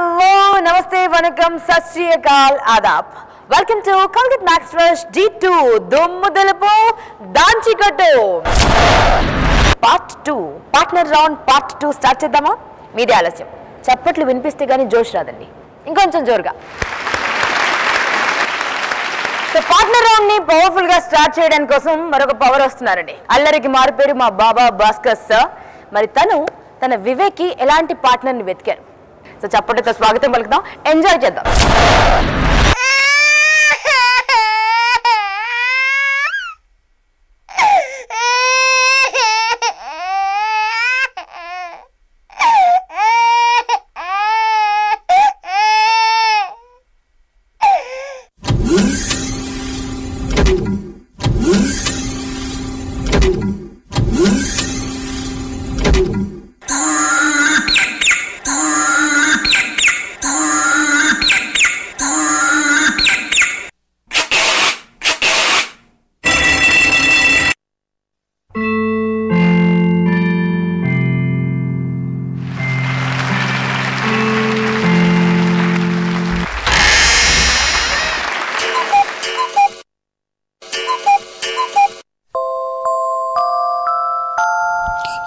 Hello, Namaste, Vanakkam, Sat Shri Akal, Adab. Welcome to Colgate Max Fresh D2, Dummu Dulupu, Danchi Kattu. Part 2, Partner Round Part 2 start చేద్దామా? మీదే ఆలస్యం. చప్పట్లు వినిపిస్తే గానీ జోష్ రాదండి. ఇంకొంచెం జోరుగా. సో పార్ట్నర్ రౌండ్ ని పవర్ఫుల్ గా స్టార్ట్ చేయడం కోసం మరొక పవర్ వస్తున్నారండి. అల్లరికి మారు పేరు మా బాబా భాస్కర్ సార్. మరి తన వివేక్కి ఎలాంటి పార్ట్నర్ ని వెతికారు? సో చప్పటితో స్వాగతం పలుకుదాం, ఎంజాయ్ చేద్దాం.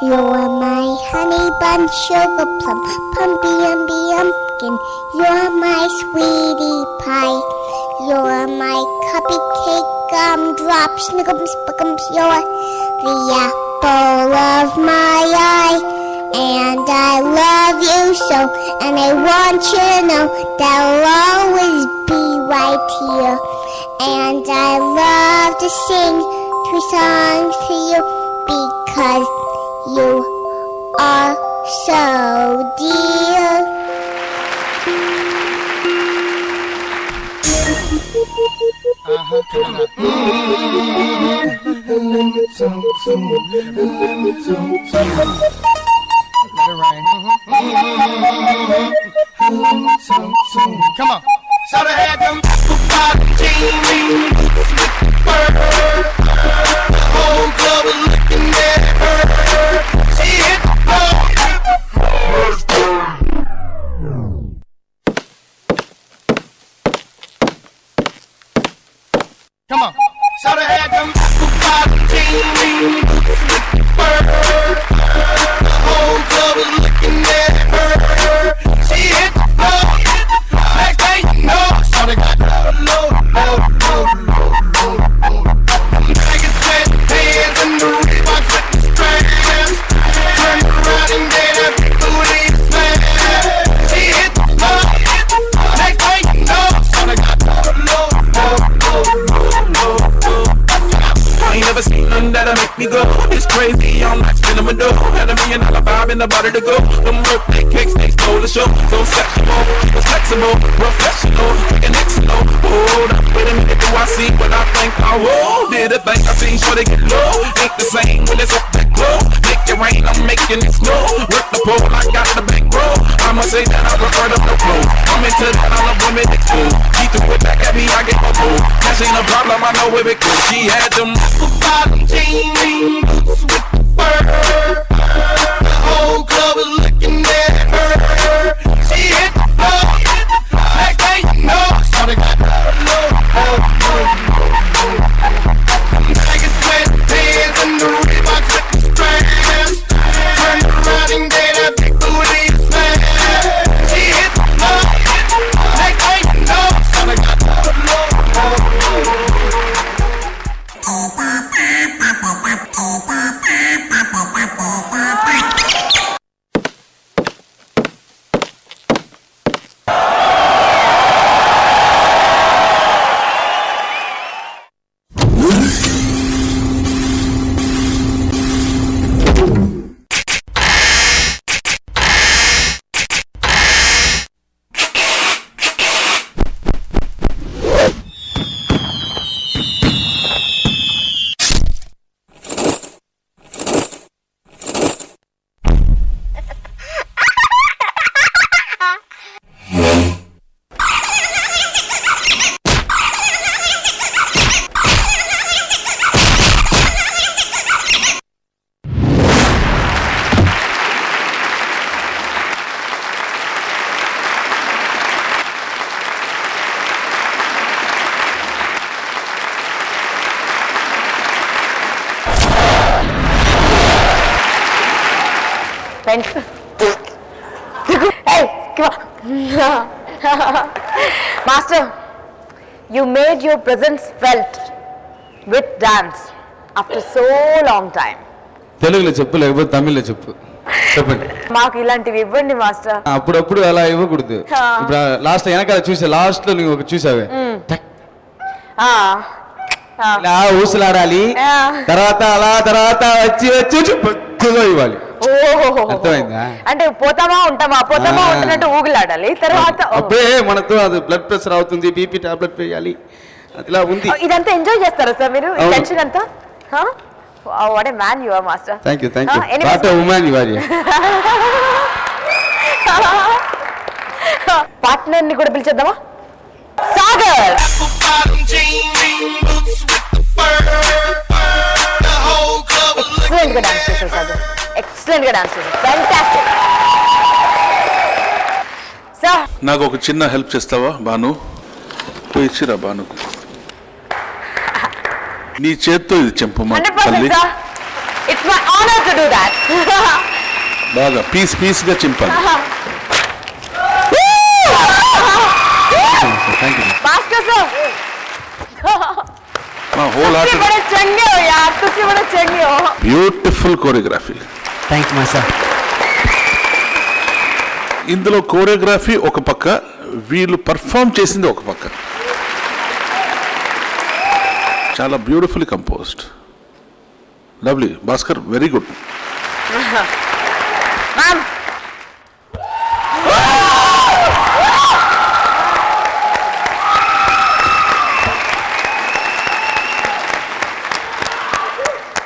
You're my honey bun, sugar plum, pumpy umby umpkin. You're my sweetie pie. You're my cupcake, gumdrop, snickums, spickums. You're the apple of my eye. And I love you so, and I want you to know that I'll always be right here. And I love to sing 2 songs to you because you are so dear. Come on. Shout had them jeans, the whole club was looking at her. She hit the floor. Come on. Shout had them jeans, the whole club was looking at her. She hit the floor. Next thing you know, shout got low. Niggas sweat hands in the Reeboks with the strands. Turn around and get that booty slam. She hit the floor. Next thing you know, shout got low. I ain't never seen nothing that'll make me go. It's crazy, I'm not spinning my dough. Had $1 million vibe in the body to go. Them birthday cakes, they stole the show. So sexual, it's flexible, professional, and excellent. Hold up, wait a minute, do I see what I think? Oh, did a thing I seen, sure they get low. Ain't the same when it's up that glow. Make it rain, I'm making it snow. Work the pole, I got the back row. I'ma say that I prefer the no flow. I'm into that, I love women exposed. She threw it back at me, I get no fool. Cash ain't a problem, I know where it goes. She had them bottom jeans boots with the fur. The whole club was looking at her. She hit the floor. Next thing you know, shawty got low. Niggas sweat hands in the Reeboks with the strands. Turn around and get that big booty slam. She hit the floor. Next thing you know, shawty got low. went. Hey, come on. Master, you made your presence felt with dance after so long time. తెలుగులో చెప్పు లేకపోతే తమిళ్లో చెప్పు చెప్పండి. మాకు ఇలాంటివి ఇవ్వండి master. అప్పుడప్పుడు అలా ఇవ్వకూడదు. ఇప్పుడు లాస్ట్ వెనకాల చూసా, లాస్ట్ లో నువ్వు ఒక చూసావే ఇలా ఊసులాడాలి, తర్వాత అలా తర్వాత వచ్చి ఇవ్వాలి. అర్థమైందా? అంటే పోతామా ఉంటామా ఉంటున్నట్టు ఊగులాడాలి, తర్వాత అప్పుడే మనతో అది బ్లడ్ ప్రెషర్ అవుతుంది, బీపీ టాబ్లెట్ వేయాలి, అట్లా ఉంది. ఇదంతా ఎంజాయ్ చేస్తారా సార్ మీరు? టెన్షన్ అంతా? What a man you are, master. Thank you. What a woman you are. Partner ni kuda పిలిచేద్దామా? సాగర్. Excellent గా డాన్స్ చేశారు సాగర్. Excellent గా డాన్స్ చేశారు. Fantastic. సార్ నాకు ఒక చిన్న హెల్ప్ చేస్తావా బాను? ఇచ్చిరా బానుకు నీ చేత్తో ఇది చెంపమా తల్లి. It's my honor to do that. బాగా పీస్ గా చింపాలి. Thank you. Master sir. My whole heart. बड़े चंगे हो यार, तुसी बड़े चंगे हो. Beautiful choreography. Thank you master. ఇందులో కోరియోగ్రఫీ ఒక పక్క, వీళ్ళు పర్ఫామ్ చేసింది ఒక పక్క. చాలా beautifully composed. Lovely Bhaskar, very good.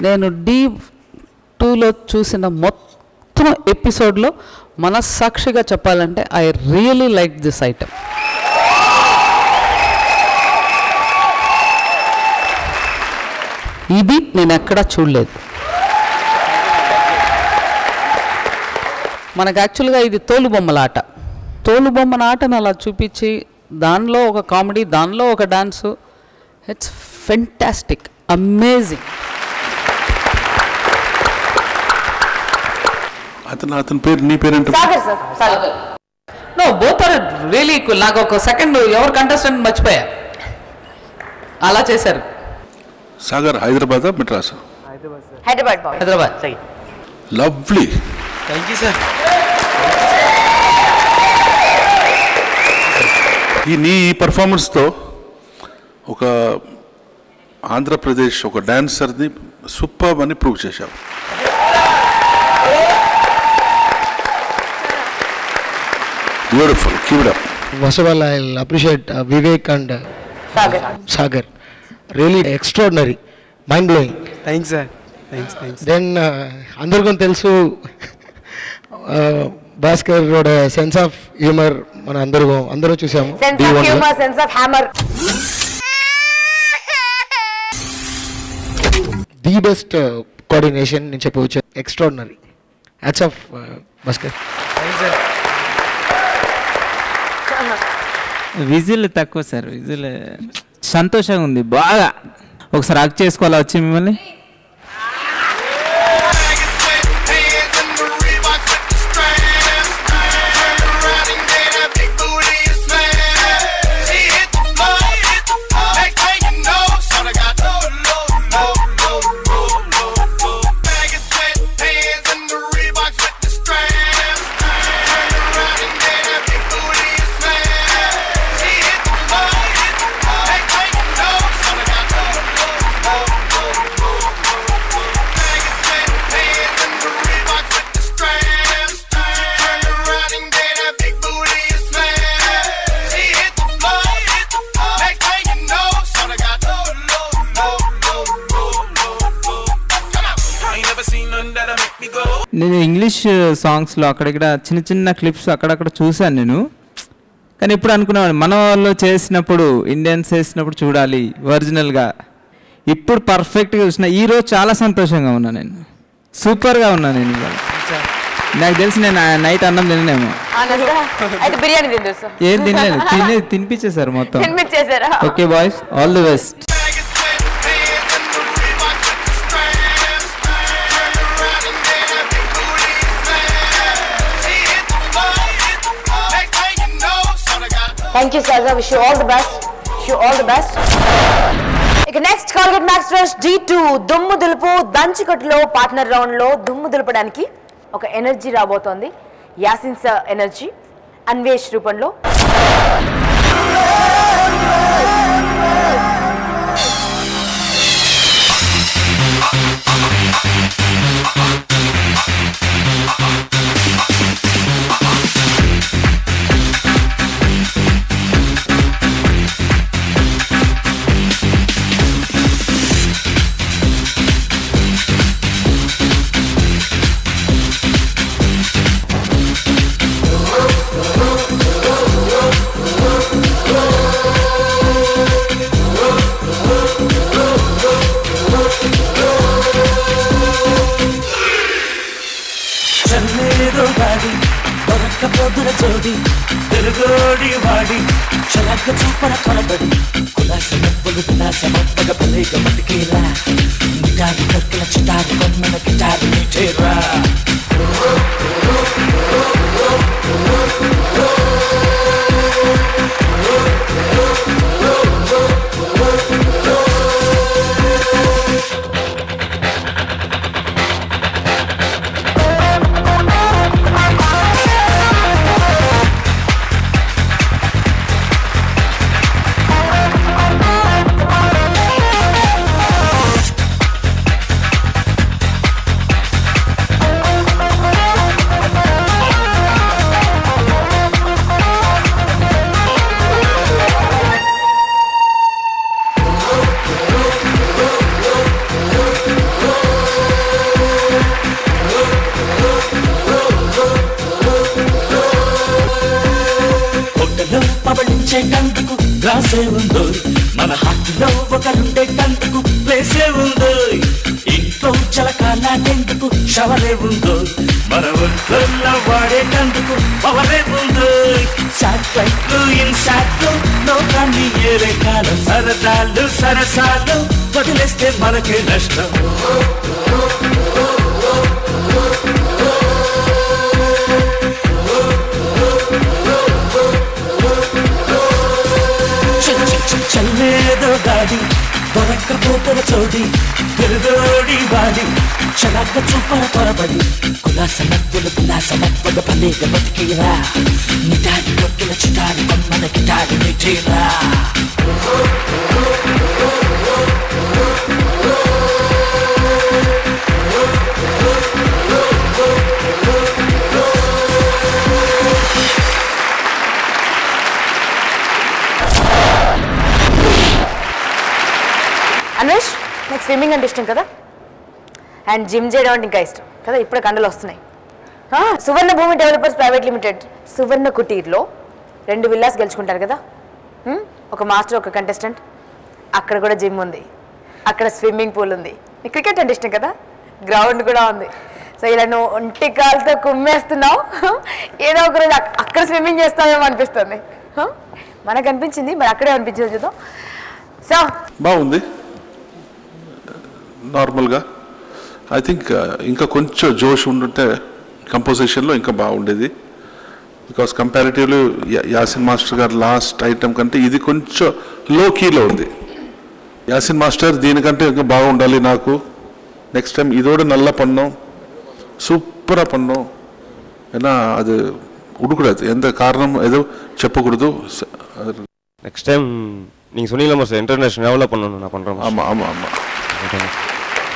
నేను D2లో చూసిన మొత్తం ఎపిసోడ్లో మనస్సాక్షిగా చెప్పాలంటే I really like this item. ఇది నేను ఎక్కడా చూడలేదు. మనకు యాక్చువల్గా ఇది తోలుబొమ్మల ఆట. తోలుబొమ్మల ఆటను అలా చూపించి దానిలో ఒక కామెడీ, దానిలో ఒక డాన్సు, ఇట్స్ ఫెంటాస్టిక్, అమేజింగ్. అతని పేరు, నీ పేరు ఏంటి? Sagar sir. Sagar. No, both are really equal. నాకు ఒక సెకండ్ ఎవరు కంటెస్టెంట్ మర్చిపోయా, అలా చేశారు. Sagar Hyderabad Madras? Hyderabad. Lovely. Thank you sir. నీ పర్ఫార్మెన్స్తో ఒక ఆంధ్రప్రదేశ్ ఒక డాన్సర్ని సూపర్ అని ప్రూవ్ చేశావు. Beautiful. Keep it up. First of all, I'll appreciate Vivek and Sagar. Really extraordinary, mind blowing. Thanks sir. Thanks. Then అందరికీ తెలుసు Bhaskar road sense of humour మన అందరూ చూసాము. Sense of humour, sense of hammer. The best coordination నేను చెప్పవచ్చు. Extraordinary. Hats off Bhaskar. Whistle తక్కువ sir, whistle సంతోషంగా ఉంది బాగా. ఒకసారి హక్ చేసుకోవాలా వచ్చి మిమ్మల్ని. నేను ఇంగ్లీష్ సాంగ్స్లో అక్కడిక్కడ చిన్న చిన్న క్లిప్స్ అక్కడక్కడ చూశాను నేను. కానీ ఇప్పుడు అనుకున్నాను మన వాళ్ళు చేసినప్పుడు, ఇండియన్స్ చేసినప్పుడు చూడాలి ఒరిజినల్గా. ఇప్పుడు పర్ఫెక్ట్గా చూసిన. ఈరోజు చాలా సంతోషంగా ఉన్నా, నేను సూపర్గా ఉన్నా. నేను ఇవాళ నాకు తెలిసి నేను నైట్ అన్నం తినేమో. ఏం తినలేదు, తినిపించేశారు మొత్తం. Okay boys, all the best. Thank you Sagar. Wish you all the best. ఇక next Colgate Max Fresh D2 దుమ్ము దులుపు దంచికట్టులో పార్ట్నర్ రౌండ్ లో దుమ్ము దులపడానికి ఒక ఎనర్జీ రాబోతోంది. యాసిన్ సార్ ఎనర్జీ అన్వేష్ రూపంలో. పొద్దున చోడి తెలుగోడి వాడి చలక చూపర త్వరపడి కులాస నవ్వులు విలాస మప్పగ పలేక బతికేరా గిటారు కర్కల చిటారు కొమ్మన గిటారు నిటేరా పవళించేటందుకు గ్లాసే ఉందో మన హార్ట్లో ఒకరుండేటందుకు ప్లేసే ఉందో ఇంట్లో చలకాలాడేందుకు షవరే ఉందో మన ఒంట్లో వాడేటందుకు పవరే ఉందో సాట్లైట్లు ఇన్సాట్లు లోకాన్ని ఏరే కాలం సరదాలు సరసాలు వదిలేస్తే మనకే నష్టం చల్లేదో గాడి దొరక్కపోతల చోడి తెలుగోడి వాడి చలక చూపర త్వరపడి కులాస నవ్వులు విలాస మప్పగ పలేక బతికేరా నిటారి కొట్టుల చిటారి కొమ్మన గిటారి నిటేరా అన్వేష్ నాకు స్విమ్మింగ్ అంటే ఇష్టం కదా, అండ్ జిమ్ చేయడం అంటే ఇంకా ఇష్టం కదా. ఇప్పుడే కండలు వస్తున్నాయి. సువర్ణ భూమి డెవలపర్స్ ప్రైవేట్ లిమిటెడ్ సువర్ణ కుటీర్లో 2 విల్లాస్ గెలుచుకుంటారు కదా. ఒక మాస్టర్, ఒక కంటెస్టెంట్. అక్కడ కూడా జిమ్ ఉంది, అక్కడ స్విమ్మింగ్ పూల్ ఉంది. నీకు క్రికెట్ అంటే ఇష్టం కదా, గ్రౌండ్ కూడా ఉంది. సో ఇలా నువ్వు ఒంటి కాలుతో కుమ్మేస్తున్నావు, ఏదో ఒకరోజు అక్కడ స్విమ్మింగ్ చేస్తావేమో అనిపిస్తుంది. మనకు అనిపించింది, మరి అక్కడే అనిపించింది చూద్దాం. సో బాగుంది నార్మల్గా. ఐ థింక్ ఇంకా కొంచెం జోష్ ఉండుంటే కంపోజిషన్లో ఇంకా బాగుండేది. బికాస్ కంపారిటివ్లీ యాసిన్ మాస్టర్ గారు లాస్ట్ ఐటమ్ కంటే ఇది కొంచెం లో కీలో ఉంది. యాసిన్ మాస్టర్ దీనికంటే ఇంకా బాగుండాలి నాకు. నెక్స్ట్ టైం ఇదోட நல்லா பண்ணோம், సూపరా பண்ணோம். ஏன்னா அது உடுக்கூடாது, எந்த காரணம் எதுவும் చెప్పకూడదు. నెక్స్ట్ టైం நீங்கள் சொன்னீங்களா சார் இன்டர்நேஷனல் லெவலில் பண்ணணும், நான் பண்ணுறேன். ஆமாம் ஆமாம் ஆமாம்,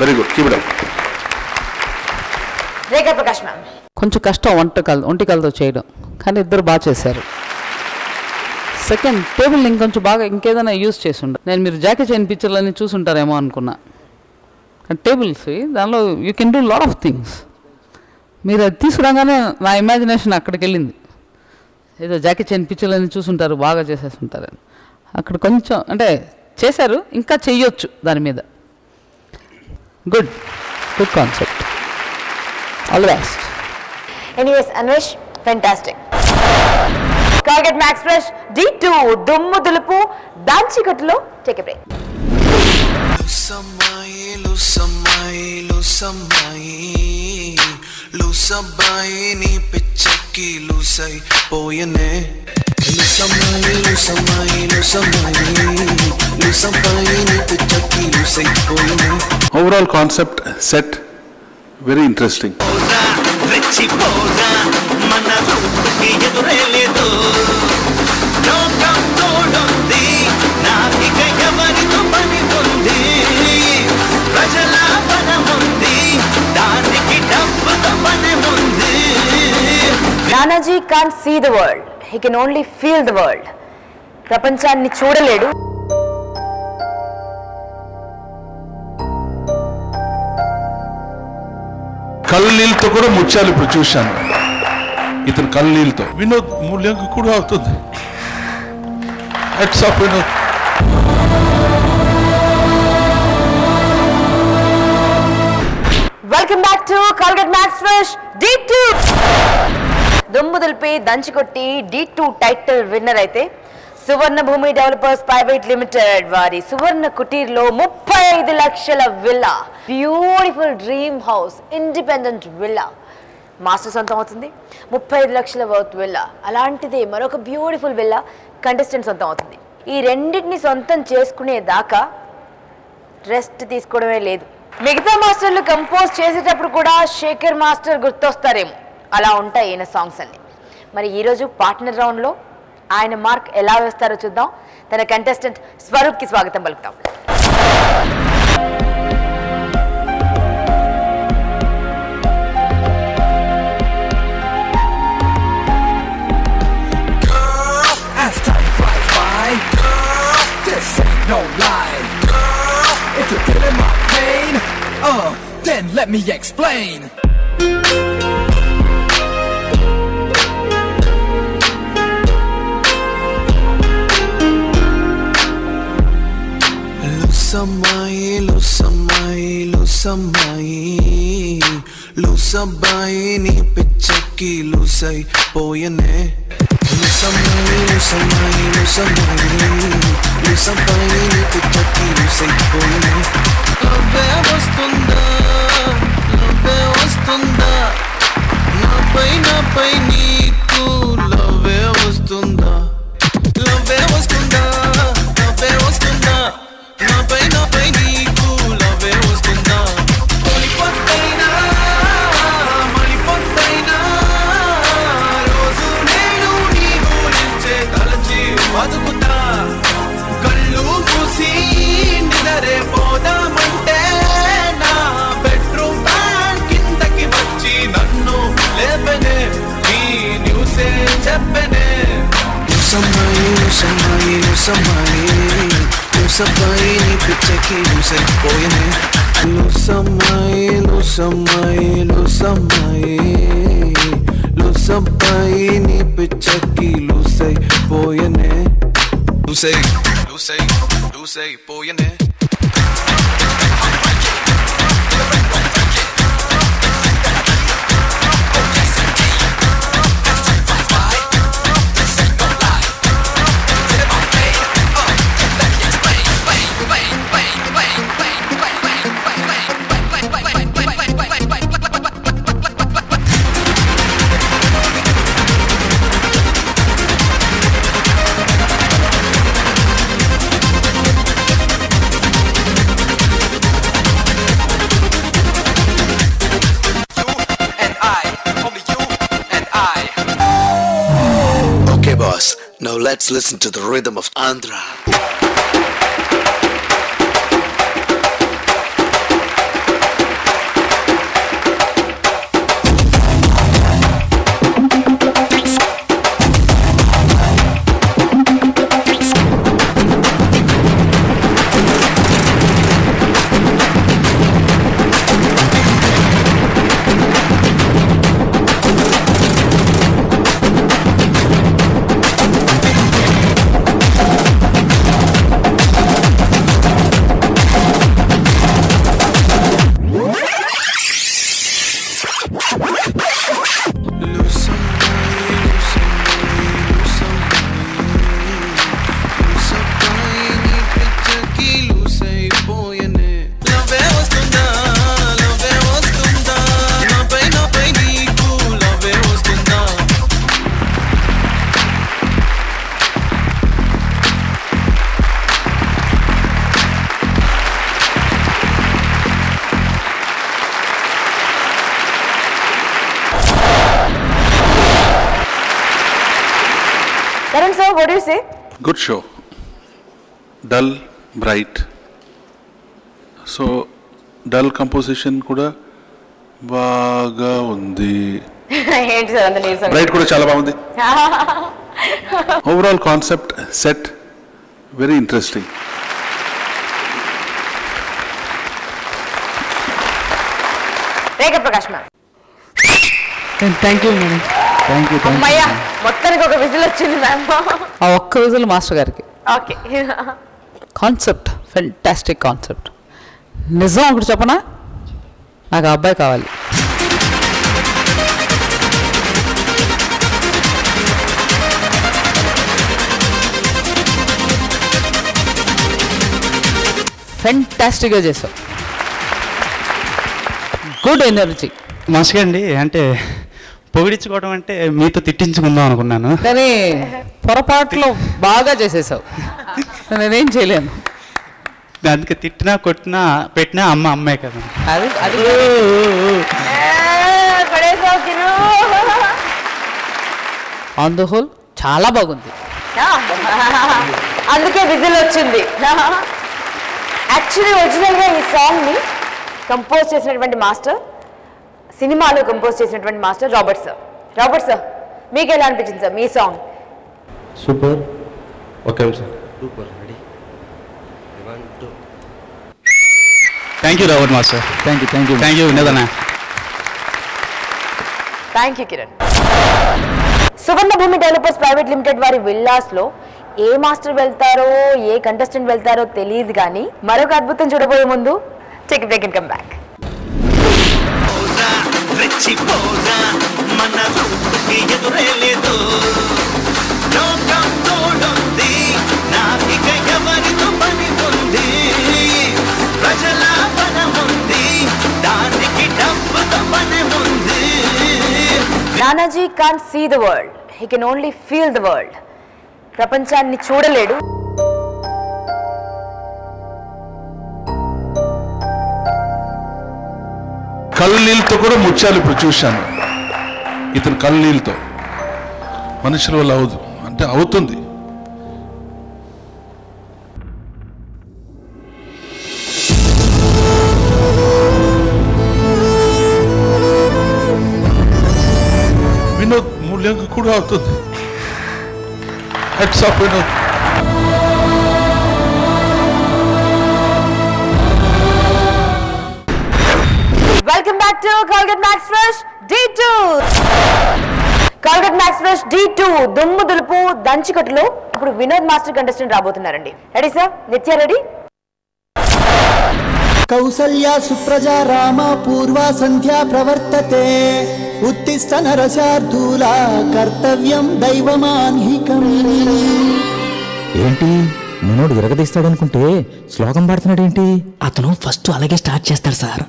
very good, keep it up. Rekha Prakash ma'am కొంచెం కష్టం ఒంటికాలతో చేయడం, కానీ ఇద్దరు బాగా చేశారు. సెకండ్ టేబుల్ ఇంకొంచెం బాగా ఇంకేదైనా యూజ్ చేసి ఉండ. నేను మీరు జాకీ చైన్ పిక్చర్లన్నీ చూసుంటారేమో అనుకున్నా. టేబుల్స్ దానిలో you can do lot of things. మీరు అది తీసుకురాగానే నా ఇమాజినేషన్ అక్కడికి వెళ్ళింది. ఏదో జాకీ చైన్ పిక్చర్లన్నీ చూసుంటారు, బాగా చేసేస్తుంటారు. అక్కడ కొంచెం అంటే చేశారు, ఇంకా చెయ్యొచ్చు దాని మీద. Good concept. All the best. Anyways Anvesh, fantastic. Colgate Max Fresh D2 దుమ్ము దులుపు దాంచికట్టులో టేక్ ఎ బ్రేక్. లూసబ్బాయి నీ పిచ్చకి లూసై పోయనే, లూసమ్మాయి Overall concept set very interesting. Nanaji can't see the world. He can only feel the world. ప్రపంచాన్ని చూడలేడు. కళ్ళనీళ్ళతో కూడా ముత్యాలు ఇప్పుడు చూశాను. ఇతను కళ్ళనీళ్ళతో వినోద్ మూల్యంకి కూడా అవుతుంది. Heads of Vinod. Welcome back to Colgate Max Fresh D2. దుమ్ముదులపై దంచికొట్టి D2 title winner అయితే సువర్ణ భూమి డెవలపర్స్ ప్రైవేట్ లిమిటెడ్ వారి సువర్ణ కుటీర్లో 35 లక్షల villa, beautiful dream house, independent villa master సొంతం అవుతుంది. 35 లక్షల వర్త్ విల్లా. అలాంటిదే మరొక బ్యూటిఫుల్ విల్లా కంటెస్టెంట్ సొంతం అవుతుంది. ఈ రెండింటిని సొంతం చేసుకునేదాకా రెస్ట్ తీసుకోవడమే లేదు. మిగతా మాస్టర్లు కంపోజ్ చేసేటప్పుడు కూడా శేఖర్ మాస్టర్ గుర్తొస్తారేమో, అలా ఉంటాయి ఈయన సాంగ్స్ అన్ని. మరి ఈరోజు పార్ట్నర్ రౌండ్లో ఆయన మార్క్ ఎలా వేస్తారో చూద్దాం. తన కంటెస్టెంట్ స్వరూప్కి స్వాగతం పలుకుతాం. Then let me explain. లూసమ్మాయి నీ పిచ్చకి లూసై పోయనే. లూసమ్మాయి నీ పిచ్చకి లూసై పోయనే. లవ్వే వస్తుందా నాపై నీకు లవ్వే వస్తుందా నాపై నీకు లవ్వే వస్తుందా. మణిపొట్టైనా రోజు నేను నీ గురించే తలచి బతుకుతా. కళ్ళు మూసి నిదరే పోదామంటే నా బెడ్రూమ్ ఫ్యాన్ కిందకి వచ్చి నన్ను లేపనే, నీ న్యూసే చెప్పనే. లూసమ్మాయి నీ పిచ్చకి లూసైపోయనే. లూసమ్మాయి నీ పిచ్చకి లూసైపోయనే. లూసైపోయనే. Now let's listen to the rhythm of Andhra. sir, what do you say? Good show. Dull, bright. So, dull composition kuda baga undi. ఏంటి సార్ అంత నీరసం? Bright kuda chala baagundi. Overall concept set very interesting. Rekha Prakash ma'am. Thank you madam. Thank you. అమ్మయ్యా మొత్తానికి ఒక whistle వచ్చింది ma'am. ఆ ఒక్క whistle master గారికి. ఓకే. Concept fantastic concept. నిజం ఒకటి చెప్పనా, నాకు ఆ అబ్బాయి కావాలి. ఫెంటాస్టిక్గా చేశావు. Good energy. మస్తుగా అండి. అంటే పొగిడించుకోవడం అంటే మీతో తిట్టించుకుందాం అనుకున్నాను, కానీ పొరపాట్లో బాగా చేసేసావు. నేనేం చేయలేను. అందుకే తిట్టినా కొట్టినా పెట్టినా అమ్మ అమ్మాయి కదా. అది అది ఆన్ ద హోల్ చాలా బాగుంది. అందుకే విజిల్ వచ్చింది. యాక్చువల్లీ ఒరిజినల్గా ఈ సాంగ్ని కంపోజ్ చేసినటువంటి మాస్టర్, సినిమాలో కంపోజ్ చేసినటువంటి master Robert sir. Robert sir, మీకు ఎలా అనిపించింది సార్ మీ song? Super. Okay sir, super. Ready, 1 2. Thank you Robert master. Thank you. Thank you వినోదనా. Thank you Kiran. Suvarna Bhoomi developers private limited వారి విల్లాస్లో ఏ మాస్టర్ వెళ్తారో ఏ కంటెస్టెంట్ వెళ్తారో తెలియదు, కానీ మరొక అద్భుతం చూడబోయే ముందు take break and come back. Nanaji can't see the world, he can only feel the world. ప్రపంచాన్ని చూడలేడు, కళ్ళనీళ్ళతో కూడా ముత్యాలు ఇప్పుడు చూశాను. ఇతను కళ్ళనీళ్ళతో మనుషుల వల్ల అవదు అంటే అవుతుంది. వినోద్ మూల్యంగా కూడా అవుతుంది. Heads of Vinod. Welcome back to Colgate Max Fresh D2. Colgate Max Fresh D2 దుమ్ము దులుపు దంచికట్టులో ఇప్పుడు వినోద్ మాస్టర్ కంటెస్టెంట్ రాబోతున్నారండి. Ready sir? Nitya ready? Kausalya సుప్రజా రామ పూర్వ సంధ్యా ప్రవర్తతే ఉత్తిష్ట నరశార్దూల కర్తవ్యం దైవమాన్హికం. ఏంటి మనోడు విరగదీస్తాడనుకుంటే శ్లోకం పాడుతున్నాడు ఏంటి? అతను ఫస్ట్ అలాగే స్టార్ట్ చేస్తాడు సార్.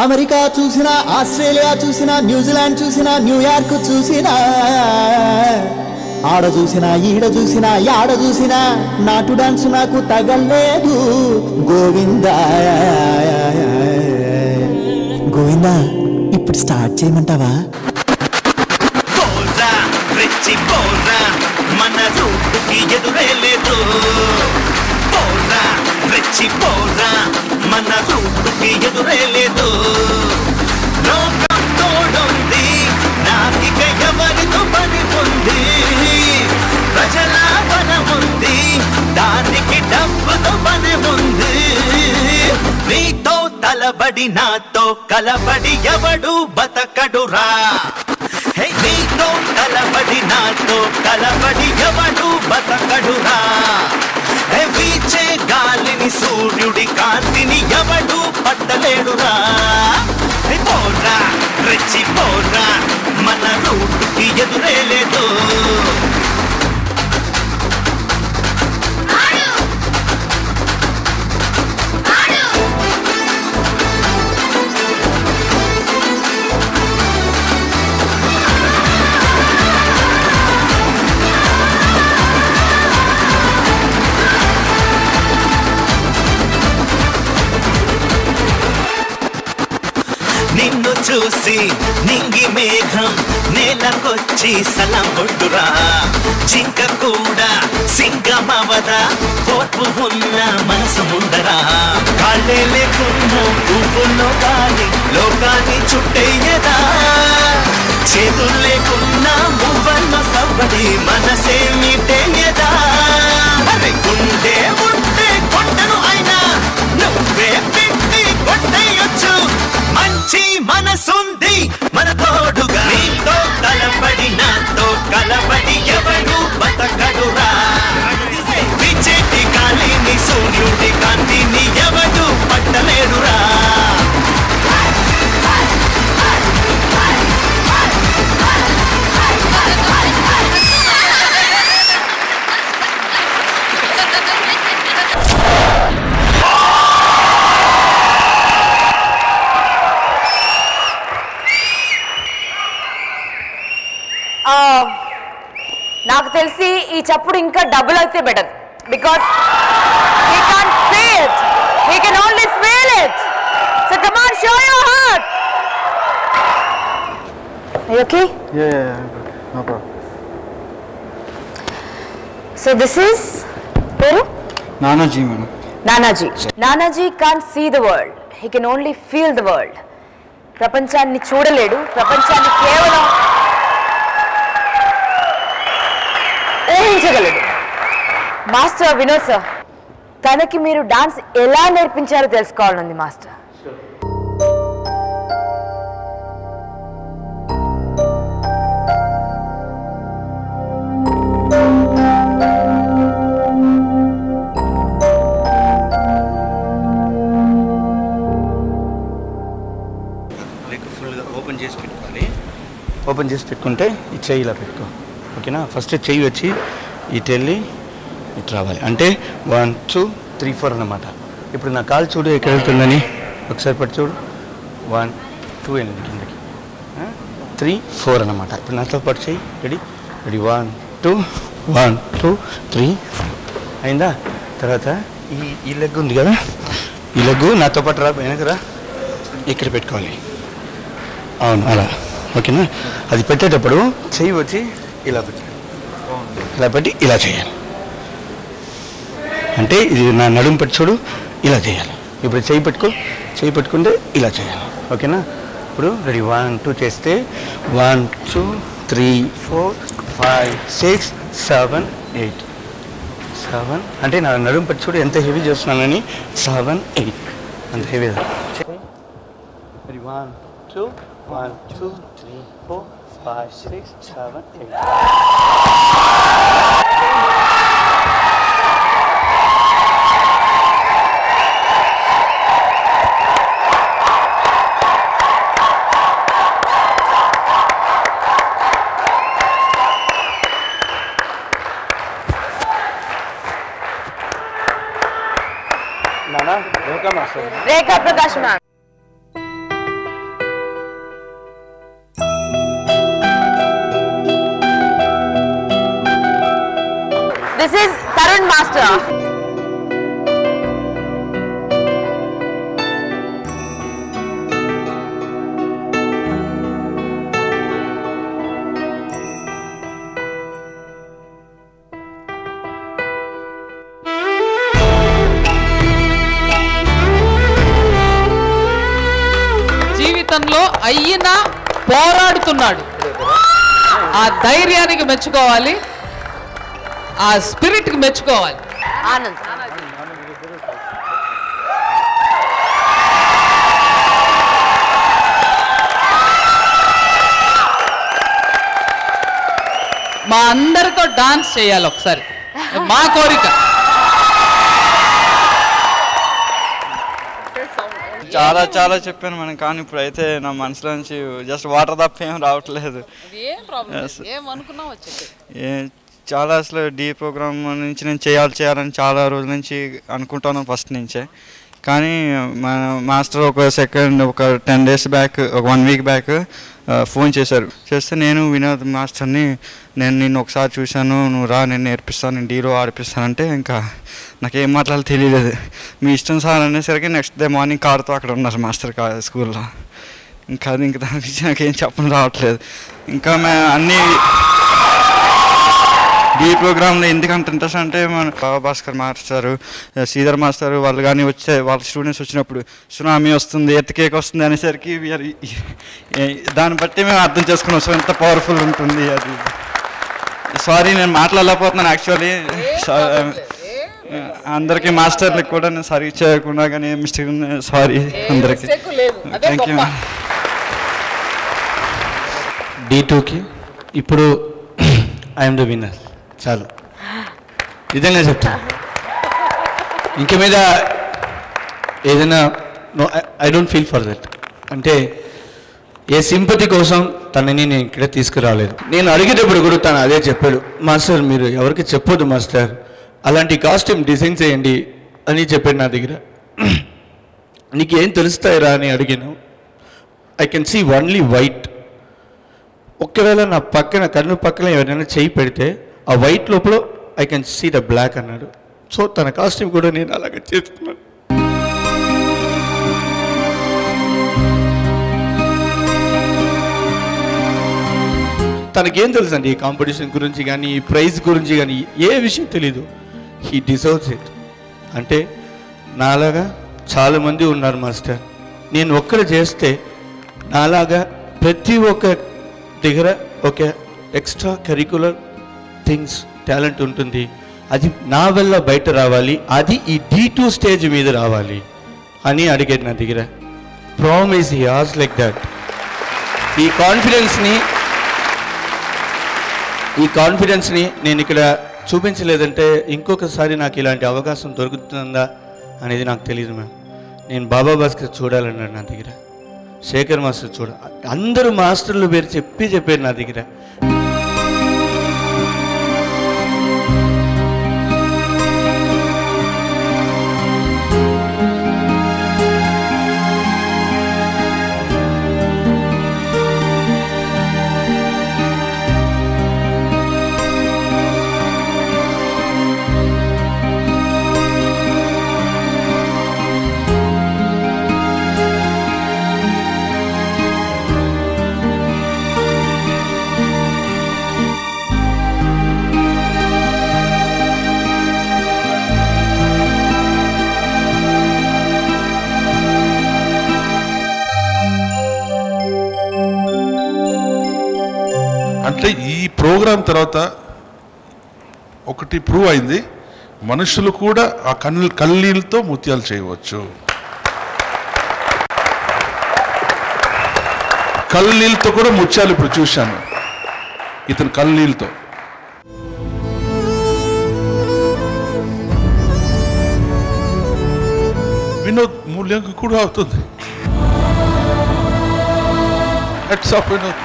అమెరికా చూసినా, ఆస్ట్రేలియా చూసినా, న్యూజిలాండ్ చూసినా, న్యూయార్క్ చూసినా, ఆడ చూసినా ఈడ చూసినా యాడ చూసినా నాటు డాన్స్ నాకు తగలేదు. గోవిందా గోవిందా ఇప్పుడు స్టార్ట్ చేయమంటావా? మన రూపుకి ఎదురే లేదు. పోరా రెచ్చిపోరా, మన రూపుకి ఎదురే లేదు. లోకం తోడుంది, నాకిక ఎవరితో పని ఉంది. ప్రజల బలముంది, దానికి డబ్బుతో పని ఉంది. నీతో తలబడి నాతో కలబడి ఎవడు బతకడురా. నీతో కలబడి నాతో కలబడి ఎవడు బతకడురా. వీచే గాలిని సూర్యుడి కాంతిని ఎవడు పట్టలేడురా. పోరా రెచ్చిపోరా, మన రూటుకి ఎదురే లేదు. నిన్ను చూసి నింగి మేఘం నేలకొచ్చి సలం కొట్టురా జింక కూడా సింగమవదా కోర్పు ఉన్న మనసు ముందరా కాళ్ళే లేకున్నా పువ్వుల్లో గాలి లోకాన్ని చుట్టేయదా చేతులు లేకున్నా మువ్వల్లో సవ్వడి మనసే మీటేయదా గుండె ఉంటే కొండను అయినా నువ్వే పెట్టి కొట్టేయొచ్చు మంచి మనసుంది మన తోడుగా నీతో కలబడి నాతో కలబడి ఎవరు బతకడురా విచేటి గాలిని సూర్యుడి కాంతిని ఎవరు పట్టలేడురా నాకు తెలిసి ఈ చప్పుడు ఇంకా డబుల్ అయితే better because he can't say it, he can only feel it. So come on, show your heart. Are you okay? Yeah, no problem. So this is Peru? Nanaji, madam. Nanaji can't see the world, he can only feel the world. ప్రపంచాన్ని చూడలేడు, ప్రపంచాన్ని కేవలం ఊహించగలడు. Master Vinod sir, తనకి మీరు dance ఎలా నేర్పించారో తెలుసుకోవాలండి master. Open చేసి పెట్టుకుంటే ఈ చెయ్యి ఇలా పెట్టుకో, ఓకేనా? ఫస్ట్ చెయ్యి వచ్చి ఇటు వెళ్ళి ఇటు రావాలి, అంటే 1 2 3 4 అన్నమాట. ఇప్పుడు నా కాలు చూడు ఎక్కడ వెళ్తుందని ఒకసారి పట్టు చూడు. 1 2 వెళ్ళింది కిందకి, 3 4 అన్నమాట. ఇప్పుడు నాతో పాటు చెయ్యి. రెడీ 1 2 1 2 3 4 అయిందా? తర్వాత ఈ లెగ్ ఉంది కదా, ఈ లెగ్ నాతో పాటు రా, వెనకరా, ఇక్కడ పెట్టుకోవాలి. అవును అలా, ఓకేనా? అది పెట్టేటప్పుడు చెయ్యి వచ్చి ఇలా పెట్టాలి, ఇలా పెట్టి ఇలా చేయాలి. అంటే ఇది నా నడుము పెట్టి చూడు, ఇలా చేయాలి. ఇప్పుడు చెయ్యి పెట్టుకో, చెయ్యి పెట్టుకుంటే ఇలా చేయాలి, ఓకేనా? ఇప్పుడు రెడీ 1 2 చేస్తే 1 2 3 4 5 6 7 8 7 అంటే నా నడుము పెట్టి చూడు ఎంత హెవీ చేస్తున్నానని. 7 8 అంత heavy. Ready 1 2 1 2 3 4 5 6 7 8. Nana, Rekha Master. Rekha Prakash ma'am. This is Tarun Master. జీవితంలో అయ్యినా పోరాడుతున్నాడు. ఆ ధైర్యానికి మెచ్చుకోవాలి, ఆ స్పిరిట్కి మెచ్చుకోవాలి. ఆనంద్ మా అందరితో డాన్స్ చేయాలి ఒకసారి, మా కోరిక. చాలా చాలా చెప్పాను మనం, కానీ ఇప్పుడు అయితే నా మనసులో నుంచి జస్ట్ వాటర్ తప్ప ఏం రావట్లేదు. చాలా అసలు డీ ప్రోగ్రామ్ నుంచి నేను చేయాలని చాలా రోజుల నుంచి అనుకుంటాను ఫస్ట్ నుంచే. కానీ మన మాస్టర్ ఒక 10 days బ్యాక్, ఒక 1 week బ్యాక్ ఫోన్ చేస్తే నేను వినోద్ మాస్టర్ని, నేను నిన్ను ఒకసారి చూశాను, నువ్వు రా నేను నేర్పిస్తాను, నేను డీలో ఆడిపిస్తానంటే ఇంకా నాకేం మాట్లాడాలో తెలియలేదు. మీ ఇష్టం సార్ అనేసరికి నెక్స్ట్ డే మార్నింగ్ కార్తో అక్కడ ఉన్నారు మాస్టర్ స్కూల్లో. ఇంకా దాని గురించి నాకేం చెప్పడం రావట్లేదు. ఇంకా అన్నీ ఈ ప్రోగ్రాంలో ఎందుకంటే ఇంట్రెస్ట్ అంటే మన బాబా భాస్కర్ మాస్టారు, శ్రీధర్ మాస్టారు వాళ్ళు కానీ వాళ్ళ స్టూడెంట్స్ వచ్చినప్పుడు సునామీ వస్తుంది, ఎర్త్‌క్వేక్ వస్తుంది అనేసరికి దాన్ని బట్టి మేము అర్థం చేసుకున్నాం. సో ఎంత పవర్ఫుల్ ఉంటుంది అది. సారీ నేను మాట్లాడలేకపోతున్నాను యాక్చువల్లీ. అందరికీ మాస్టర్లకు కూడా నేను సరిగ్గా చేయకుండా కానీ మిస్టేక్ సారీ అందరికీ. Thank you. D2కి ఇప్పుడు ఐఎమ్ ద విన్నర్. చాలు, నిజంగా చెప్తాను. ఇంక మీద ఏదైనా I don't feel for that. అంటే ఏ సింపతి కోసం తనని నేను ఇక్కడ తీసుకురాలేదు. నేను అడిగేటప్పుడు కూడా తను అదే చెప్పాడు, మాస్టర్ మీరు ఎవరికి చెప్పొద్దు మాస్టర్, అలాంటి కాస్ట్యూమ్ డిజైన్ చేయండి అని చెప్పాడు నా దగ్గర. నీకేం తెలుస్తాయిరా అని అడిగాను. I can see only white. ఒకవేళ నా పక్కన కన్ను పక్కన ఎవరైనా చేయి పెడితే ఆ వైట్ లోపల I can see the black అన్నాడు. సో తన కాస్ట్యూమ్ కూడా నేను అలాగే చేస్తున్నాను. తనకేం తెలుసు అండి ఈ కాంపిటీషన్ గురించి కానీ ఈ ప్రైజ్ గురించి కానీ ఏ విషయం తెలీదు. He deserves it. అంటే నాలాగా చాలామంది ఉన్నారు మాస్టర్. నేను ఒక్కడ చేస్తే నాలాగా ప్రతి ఒక్క దగ్గర ఒక ఎక్స్ట్రా కరికులర్ థింగ్స్ టాలెంట్ ఉంటుంది. అది నా వల్ల బయట రావాలి, అది ఈ D2 స్టేజ్ మీద రావాలి అని అడిగాడు నా దగ్గర. Promise he as like that. ఈ కాన్ఫిడెన్స్ని నేను ఇక్కడ చూపించలేదంటే ఇంకొకసారి నాకు ఇలాంటి అవకాశం దొరుకుతుందా అనేది నాకు తెలియదు మ్యామ్. నేను బాబా భాస్కర్ చూడాలన్నాడు నా దగ్గర, శేఖర్ మాస్టర్ అందరూ మాస్టర్లు పేరు చెప్పారు నా దగ్గర. అంటే ఈ ప్రోగ్రాం తర్వాత ఒకటి ప్రూవ్ అయింది, మనుషులు కూడా ఆ కన్నీళ్ళతో ముత్యాలు చేయవచ్చు. కన్నీళ్ళతో కూడా ముత్యాలు ఇప్పుడు చూశాను ఇతను కన్నీళ్ళతో. వినోద్ మూల్యంకి కూడా అవుతుంది. Heads of Vinod.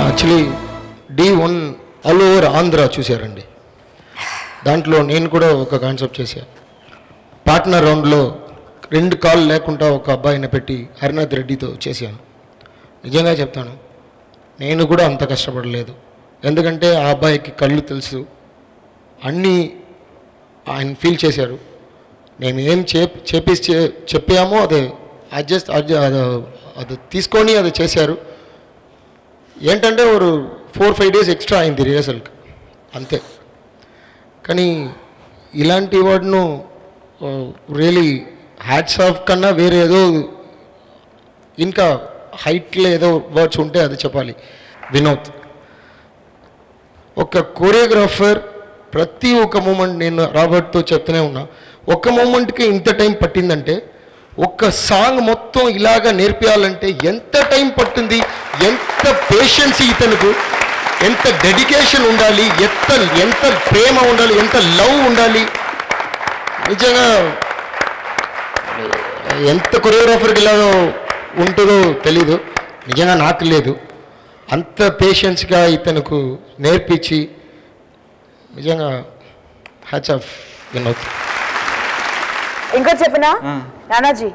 Actually D1 all over Andhra చూశారండి. దాంట్లో నేను కూడా ఒక కాన్సెప్ట్ చేశాను. పార్ట్నర్ రౌండ్లో 2 కాళ్ళు లేకుండా ఒక అబ్బాయిని పెట్టి హరినాథ్ రెడ్డితో చేశాను. నిజంగా చెప్తాను, నేను కూడా అంత కష్టపడలేదు. ఎందుకంటే ఆ అబ్బాయికి కళ్ళు తెలుసు, అన్నీ ఆయన ఫీల్ చేశారు. మేము ఏం చెప్పామో అది అడ్జస్ట్ అది తీసుకొని అది చేశారు. ఏంటంటే ఒక 4-5 days ఎక్స్ట్రా అయింది రిహర్సల్కి అంతే. కానీ ఇలాంటి వాడును రియలీ హ్యాట్స్ ఆఫ్ కన్నా వేరే ఏదో ఇంకా హైట్లో ఏదో వర్డ్స్ ఉంటే అది చెప్పాలి. వినోద్ ఒక కోరియోగ్రాఫర్, ప్రతి ఒక్క మూమెంట్ నేను రాబర్ట్తో చెప్తూనే ఉన్నా, ఒక్క మూమెంట్కి ఇంత టైం పట్టిందంటే ఒక్క సాంగ్ మొత్తం ఇలాగా నేర్పించాలంటే ఎంత టైం పట్టింది, ఎంత పేషెన్స్ ఇతనుకు, ఎంత డెడికేషన్ ఉండాలి, ఎంత ప్రేమ ఉండాలి, ఎంత లవ్ ఉండాలి. నిజంగా ఎంత కొరియోగ్రాఫర్కి ఇలాగో ఉంటుందో తెలీదు, నిజంగా నాకు లేదు. అంత పేషెన్స్గా ఇతనుకు నేర్పించి నిజంగా హ్యాట్స్ ఆఫ్ వినోద్. ఇంకోటి చెప్పినా నానాజీ,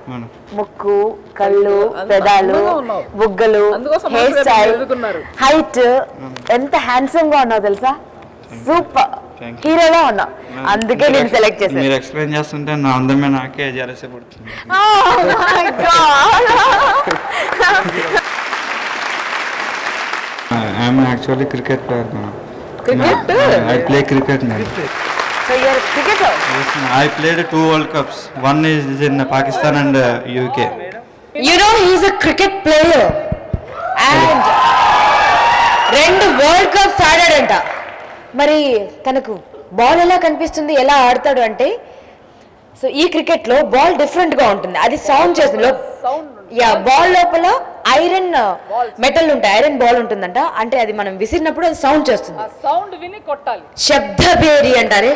ముక్కు, కళ్ళు, పెదాలు, బుగ్గలు, హెయిర్ స్టైల్, హైట్, ఎంత హ్యాండ్సమ్ గా ఉన్నావు తెలుసా. సూపర్ హీరోలా ఉన్నా అందుకే నేను సెలెక్ట్ చేశాను. మీరు ఎక్స్ప్లెయిన్ చేస్తుంటే నా అందమే నాకే జలసే పడుతుంది. I'm actually cricket player. I play cricket now. So you are a cricketer? Yes, I played 2 World Cups. One is in Pakistan and UK. You know he is a cricket player and 2 World Cups ఆడాడంట. మరి తనకు ball ఎలా కనిపిస్తుంది, ఎలా ఆడతాడు అంటే, so ఈ క్రికెట్లో ball డిఫరెంట్గా ఉంటుంది. అది సౌండ్ చేస్తుంది. బాల్ లోపల ఐరన్ మెటల్ ఉంటాయి, ఐరన్ బాల్ ఉంటుందంట. అంటే అది మనం విసిరినప్పుడు అది సౌండ్ చేస్తుంది. సౌండ్ విని కొట్టాలి. శబ్దభేరి అంటారే,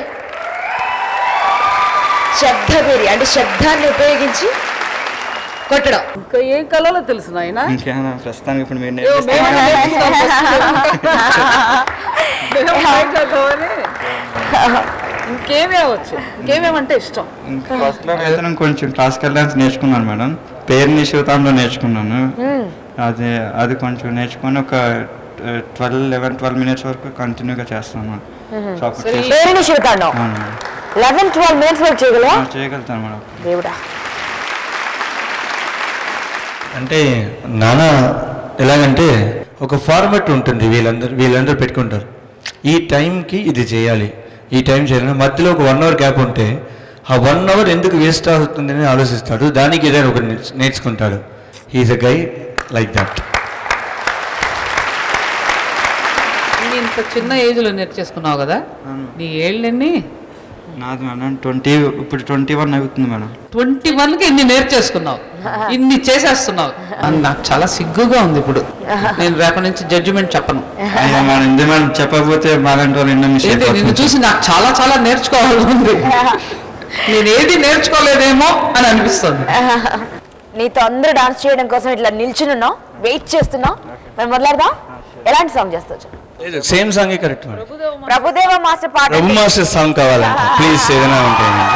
శబ్దభేరి అంటే శబ్దాన్ని ఉపయోగించి కొట్టడం. ఇంకా ఏం కళలో తెలుసు నాయన? ఇంకేనా ప్రస్తుతానికి ఇప్పుడు మీరు ఇంకేమేమంటే ఇష్టం? ఫస్ట్లో అయితే నేను కొంచెం క్లాసికల్ డాన్స్ నేర్చుకున్నాను మేడం. పేరుని శివతాంలో నేర్చుకున్నాను. అది కొంచెం నేర్చుకొని ఒక 11-12 మినిట్స్ వరకు కంటిన్యూగా చేస్తాను. చేయగలుగుతాను మేడం. అంటే నాన్న ఎలాగంటే ఒక ఫార్మెట్ ఉంటుంది, వీళ్ళందరూ పెట్టుకుంటారు. ఈ టైంకి ఇది చేయాలి, ఈ టైం చేయాలి. మధ్యలో ఒక 1 hour గ్యాప్ ఉంటే ఆ 1 hour ఎందుకు వేస్ట్ అవుతుందని ఆలోచిస్తాడు. దానికి ఏదైనా ఒకటి నేర్చుకుంటాడు. He is a guy like that. ఇంత చిన్న ఏజ్లో నేర్చేసుకున్నావు కదా, నీ ఏళ్ళెన్ని? నాది మేడం 20, ఇప్పుడు 21 అవుతుంది మేడం. 21కి ఇన్ని నేర్చేసుకున్నావు, ఇన్ని చేసేస్తున్నావు. నాకు చాలా సిగ్గుగా ఉంది ఇప్పుడు. నేను రేపటి నుంచి జడ్జిమెంట్ చెప్పను మేడం. చెప్పకపోతే నిన్ను చూసి నాకు చాలా చాలా నేర్చుకోవాలని ఉంది. నేను ఏది నేర్చుకోలేదేమో అని అనిపిస్తుంది. నీతో అందరూ డాన్స్ చేయడం కోసం ఇట్లా నిల్చున్నావు, వెయిట్ చేస్తున్నావు. మరి మొదలెడదా? ఎలాంటి సాంగ్ చేస్తావు? సేమ్ సాంగే కరెక్ట్ మేడం. ప్రభుదేవ మాస్టర్ పాట. ప్రభు మాస్టర్ సాంగ్ కావాలంటే ప్లీజ్ ఏదైనా ఉంటాయండి.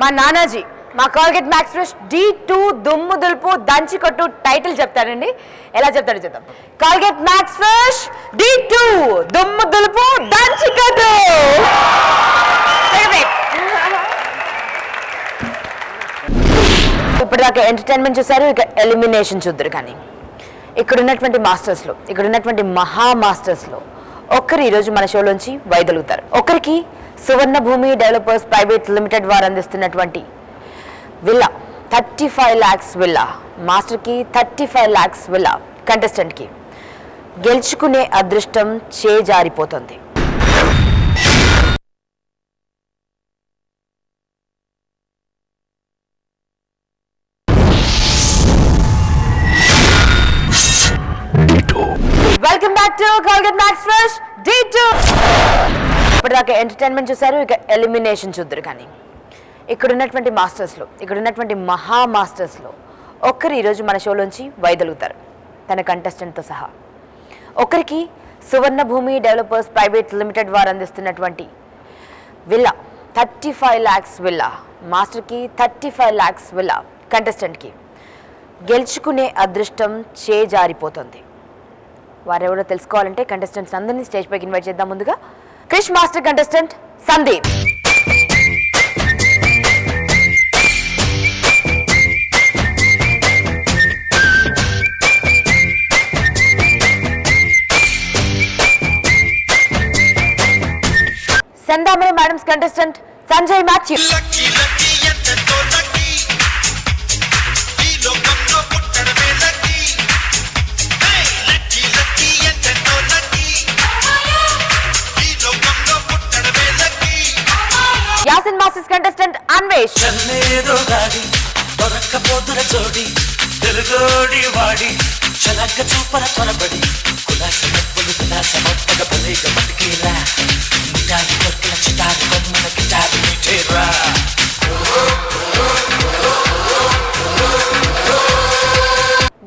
మా నానాజీ మా కాల్గేట్ మ్యాక్స్ ఫ్రెష్ D2 దుమ్ము దులుపు దంచి కొట్టు టైటిల్ చెప్తాడండి. ఎలా చెప్తాడో చెప్తాం. కాల్గేట్ మ్యాక్స్ ఫ్రెష్ D2 దుమ్ము దులుపు దంచి కొట్టు. ఇప్పటిదాకా ఎంటర్టైన్మెంట్ చూసారు, ఇక ఎలిమినేషన్ చూద్దరు. కానీ ఇక్కడ ఉన్నటువంటి మాస్టర్స్లో, ఇక్కడ ఉన్నటువంటి మహా మాస్టర్స్లో ఒక్కరు ఈరోజు మన షోలోంచి వైదొలుగుతారు. ఒకరికి సువర్ణ భూమి డెవలపర్స్ ప్రైవేట్ లిమిటెడ్ వారు అందిస్తున్నటువంటి విల్లా 35 lakhs విల్లా, మాస్టర్కి 35 lakhs విల్లా, కంటెస్టెంట్కి గెలుచుకునే అదృష్టం చేజారిపోతుంది. Welcome back to Colgate Max Fresh D2. ఇప్పటిదాకా ఎంటర్టైన్మెంట్ చూసారు, ఇక ఎలిమినేషన్ చూద్దరు. కానీ ఇక్కడ ఉన్నటువంటి మాస్టర్స్లో, ఇక్కడ ఉన్నటువంటి మహా మాస్టర్స్లో ఒక్కరు ఈరోజు మన షోలోంచి వైదొలుగుతారు తన కంటెస్టెంట్తో సహా. ఒకరికి సువర్ణ భూమి డెవలపర్స్ ప్రైవేట్ లిమిటెడ్ వారు అందిస్తున్నటువంటి విల్లా 35 lakhs విల్లా, మాస్టర్కి 35 lakhs విల్లా, కంటెస్టెంట్కి గెలుచుకునే అదృష్టం చేజారిపోతుంది. వారెవరో తెలుసుకోవాలంటే కంటెస్టెంట్స్ అందరినీ స్టేజ్ పైకి ఇన్వైట్ చేద్దాం. ముందుగా క్రిష్ మాస్టర్ కంటెస్టెంట్ సందీప్, సందామరే madam's contestant Sanjay Matthew, Yasin masters contestant Anvesh,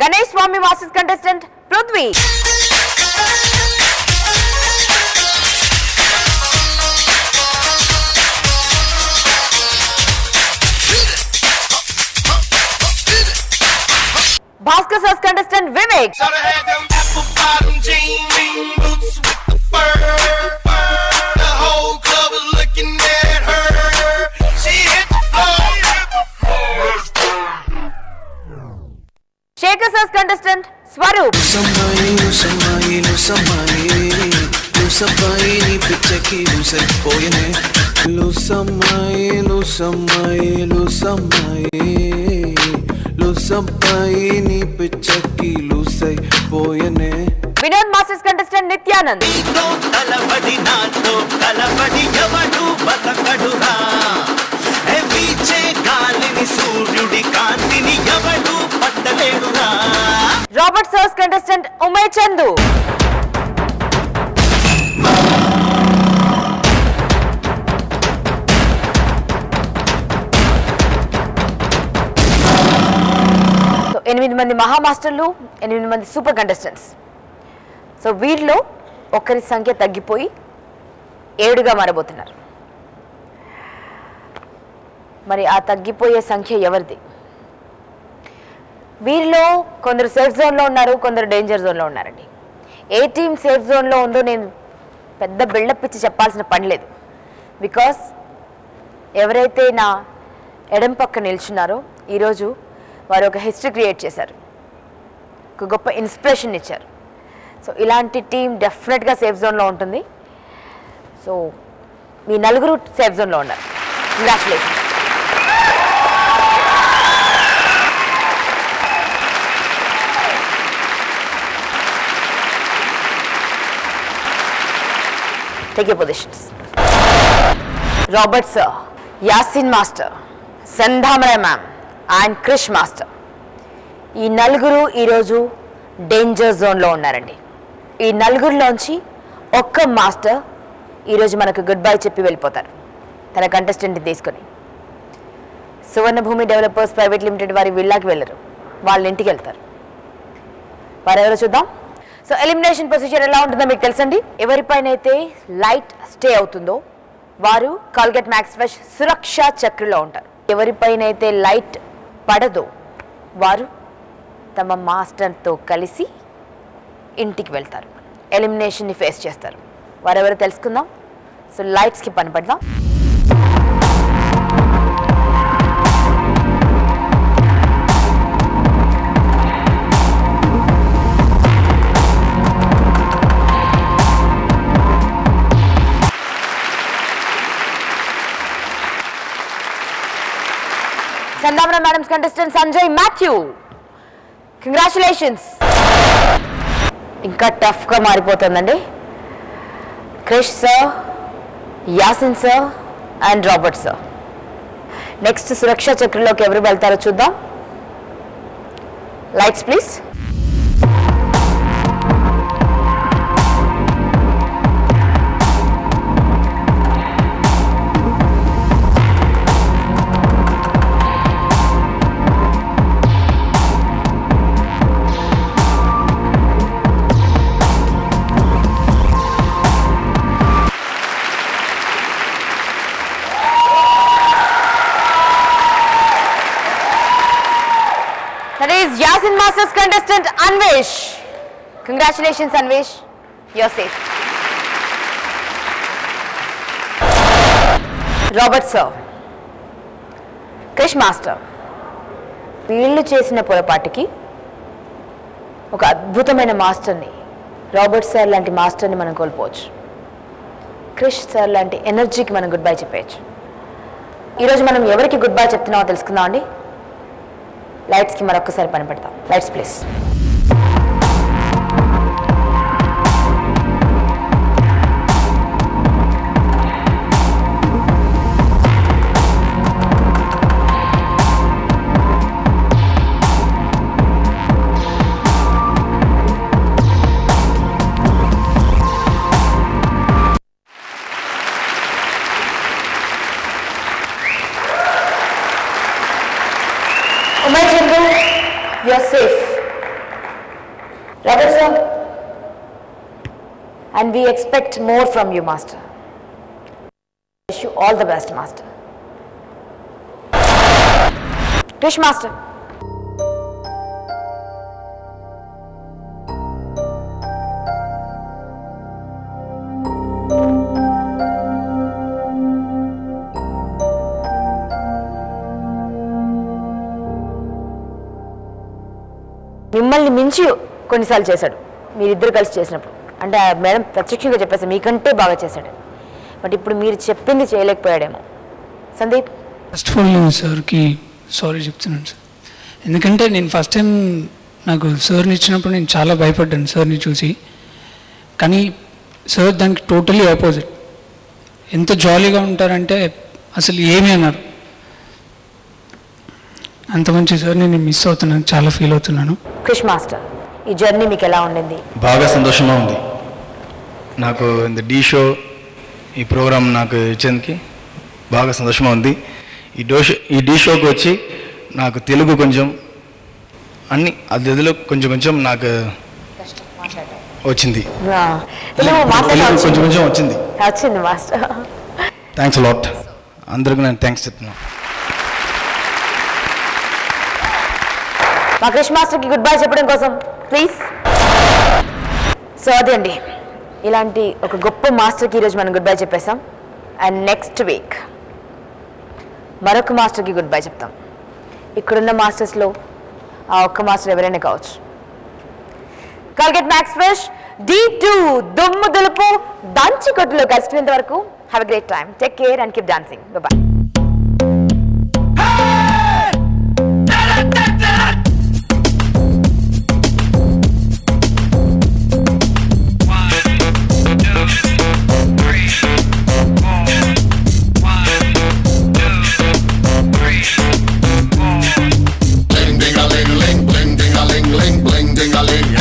Ganesh Swami masters contestant Prithvi, Bhaskar sirs contestant Vivek, Shekhar sirs contestant Swaroop, Vinod masters contestant Nityanand, Robert sirs contestant ఉమే చందు, సో 8 మంది మహా మాస్టర్లు, 8 మంది సూపర్ కంటెస్టెంట్స్. సో వీరిలో ఒకరి సంఖ్య తగ్గిపోయి 7గా మారబోతున్నారు. మరి ఆ తగ్గిపోయే సంఖ్య ఎవరిది? వీరిలో కొందరు సేఫ్ జోన్లో ఉన్నారు, కొందరు డేంజర్ జోన్లో ఉన్నారండి. ఏ టీం సేఫ్ జోన్లో ఉందో నేను పెద్ద బిల్డప్ ఇచ్చి చెప్పాల్సిన పని లేదు. బికాస్ ఎవరైతే నా ఎడం పక్క నిల్చున్నారో ఈరోజు వారు ఒక హిస్టరీ క్రియేట్ చేశారు, ఒక గొప్ప ఇన్స్పిరేషన్ ఇచ్చారు. సో ఇలాంటి టీం డెఫినెట్గా సేఫ్ జోన్లో ఉంటుంది. సో మీ నలుగురు సేఫ్ జోన్లో ఉన్నారు. Congratulations. Take your positions. Robert sir, Yasin master, Sandhamara ma'am and Krish master. ఈ నలుగురు ఈరోజు డేంజర్ జోన్లో ఉన్నారండి. ఈ నలుగురిలోంచి ఒక్క మాస్టర్ ఈరోజు మనకు గుడ్ బై చెప్పి వెళ్ళిపోతారు తన కంటెస్టెంట్ని తీసుకొని. సువర్ణభూమి డెవలపర్స్ ప్రైవేట్ లిమిటెడ్ వారి విల్లాకి వెళ్ళరు, వాళ్ళ ఇంటికి వెళ్తారు. వారెవరో చూద్దాం. సో ఎలిమినేషన్ ప్రొసీజర్ ఎలా ఉంటుందో మీకు తెలుసండి. ఎవరిపైనైతే లైట్ స్టే అవుతుందో వారు కోల్గేట్ మ్యాక్స్ ఫ్రెష్ సురక్షా చక్రలో ఉంటారు. ఎవరిపైనైతే లైట్ పడదో వారు తమ మాస్టర్తో కలిసి ఇంటికి వెళ్తారు, ఎలిమినేషన్ని ఫేస్ చేస్తారు. వారెవరో తెలుసుకుందాం. సో లైట్స్కి పని పడదాం. and Madams contestant Sanjay Matthew. Congratulations. ఇంకా టఫ్గా మారిపోతుందండి. Krish sir, Yasin sir and Robert sir. Next సురక్షా చక్రంలోకి ఎవరు వెళ్తారో చూద్దాం. Lights please. That is Yasin Masters contestant Anvesh. Congratulations Anvesh, you're safe. Robert sir, Krish master, వీళ్ళు చేసిన పొరపాటుకి ఒక అద్భుతమైన మాస్టర్ని, రాబర్ట్ సార్ లాంటి మాస్టర్ని మనం కోల్పోవచ్చు. క్రిష్ సార్ లాంటి ఎనర్జీకి మనం గుడ్ బై చెప్పేయచ్చు. ఈరోజు మనం ఎవరికి గుడ్ బై చెప్తున్నామో తెలుసుకుందాం అండి. లైట్స్కి మరొకసారి పని పెడతాం. Lights please. You're safe. Robert sir, and we expect more from you, master. Wish you all the best, master. Krish master. మిమ్మల్ని మించి కొన్నిసార్లు చేశాడు మీరిద్దరు కలిసి చేసినప్పుడు. అంటే మేడం ప్రత్యక్షంగా చెప్పేసి మీకంటే బాగా చేశాడు. బట్ ఇప్పుడు మీరు చెప్పింది చేయలేకపోయాడేమో. సందీప్. ఫస్ట్ ఆఫ్ ఆల్ నేను సార్కి సారీ చెప్తున్నాను సార్. ఎందుకంటే నేను ఫస్ట్ టైం నాకు సార్ని ఇచ్చినప్పుడు నేను చాలా భయపడ్డాను సార్ని చూసి. కానీ సార్ దానికి టోటలీ ఆపోజిట్. ఎంత జాలీగా ఉంటారంటే అసలు ఏమీ అన్నారు. అంత మంచి సార్ నేను మిస్ అవుతున్నాను, చాలా ఫీల్ అవుతున్నాను. క్రిష్ మాస్టర్, ఈ జర్నీ మీకు ఎలా ఉండింది? బాగా సంతోషంగా ఉంది. నాకు ఇంత డీ షో ఈ ప్రోగ్రామ్ నాకు ఇచ్చేందుకు బాగా సంతోషంగా ఉంది. ఈ డీ షోకి వచ్చి నాకు తెలుగు కొంచెం అన్ని అదిలో కొంచెం కొంచెం నాకు వచ్చింది. కొంచెం కొంచెం వచ్చింది మాస్టర్. Thanks lot. అందరికీ నేను థ్యాంక్స్ చెప్తున్నాను. మా క్రిష్ మాస్టర్కి గుడ్ బై చెప్పడం కోసం ప్లీజ్. సో అదే అండి, ఇలాంటి ఒక గొప్ప మాస్టర్కి ఈరోజు మనం గుడ్ బై చెప్పేసాం. అండ్ నెక్స్ట్ వీక్ మరొక మాస్టర్కి గుడ్ బై చెప్తాం. ఇక్కడున్న మాస్టర్స్లో ఆ ఒక్క మాస్టర్ ఎవరైనా కావచ్చు. కాల్గేట్ మ్యాక్స్ ఫ్రెష్ D2 దుమ్ము దులుపు దంచి కొట్టులో కలుసుకునేంత వరకు have a great time. Take care and keep dancing. By.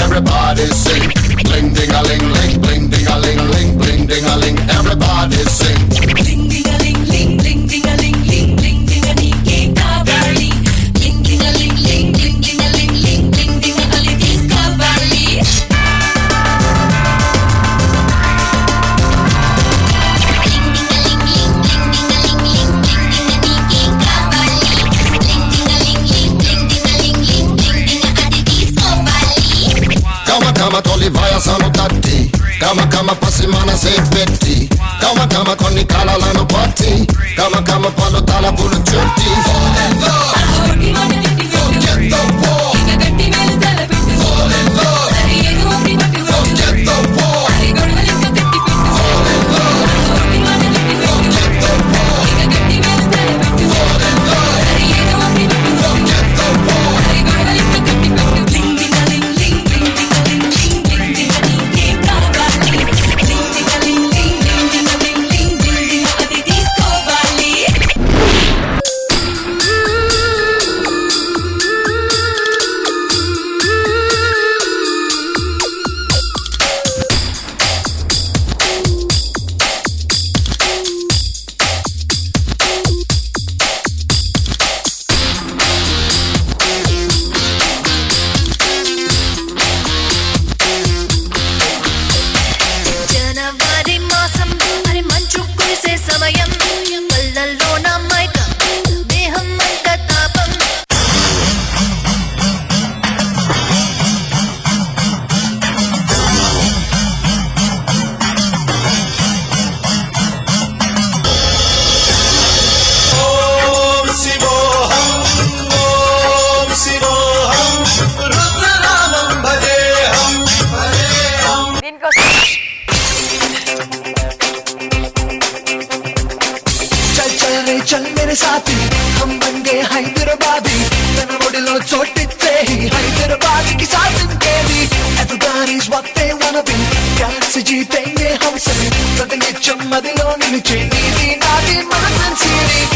Everybody sing, bling ding a ling ling, bling ding a ling ling, bling ding a ling. Everybody sing, bling ding a ling ling, bling ding a ling ling, bling ding a ling kabali, bling ding a ling ling, bling ding a ling ling, bling ding a ling kabali. Kama tolivaya sanutati, kama pasimana sefeti, kama koni kala lano pati, kama palo tala bulu chuti. Fall in love, forget the war. Fall in love, forget the war. Fall in love, forget the war. Fall in love, तेरे साथी हम बन गए हैदराबादी तन ओडिलो चोटिच्चे ही हैदराबादी की साथ इनके भी everybody is what they wanna be प्यार से जीतेंगे हम सभी बदले चम्मदिलो नीचे नीली नादी मनन सीरी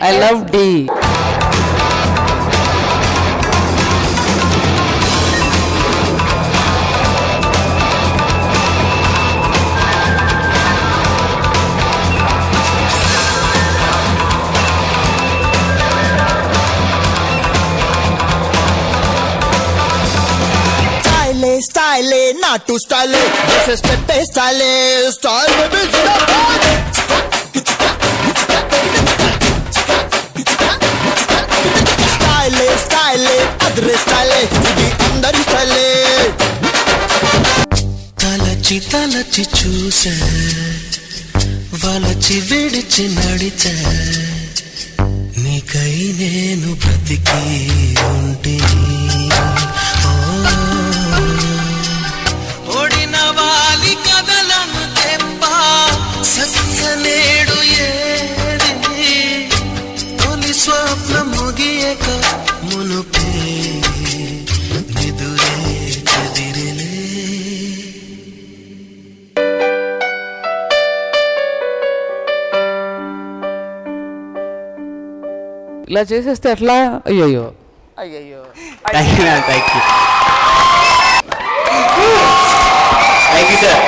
I love D. Style, not too style. This is step style, style baby. Style, style, other style, ఇది అందరి style. తలచి చూసా వలచి విడిచి నడిచా నీకై నేను బ్రతికి ఉంటే ఓడిన వాలి కదలను తెప్ప సత్య నేడు ఏది తొలి స్వప్నం ముగియక మునుపే నిదురే చెదిరిలే ఇలా చేసేస్తే ఎట్లా అయ్యయ్యో అయ్యయ్యో థ్యాంక్ యూ సార్